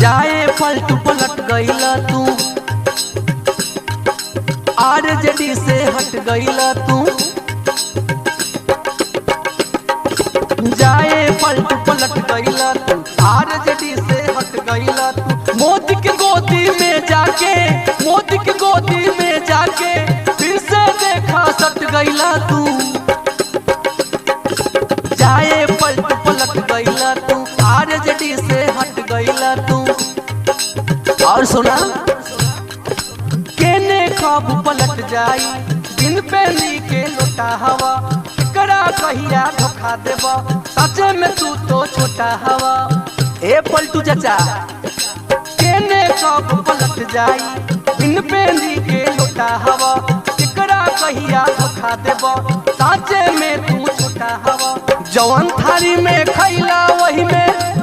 जाए पलटू पलट गईला तू, आरजेडी से हट गईला तू। जाए पलटू पलट गईला तू, आरजेडी से हट गईला तू। मोदी की गोदी में जाके, मोदी की गोदी में जाके फिर से देखा सट गईला तू। जाए पलटू पलट गईला तू, आरजेडी से हट गईला तू। और सुना, केने खाब पलट जाई दिन पे नी के लोटा हवा। करा कहिया धोखा देबा, सच में तू तो छोटा हवा। ए पलटू चाचा, केने खाब पलट जाई दिन पे नी के लोटा हवा। करा कहिया धोखा देबा, सच में तू छोटा हवा। जवन थाली में खैला वही में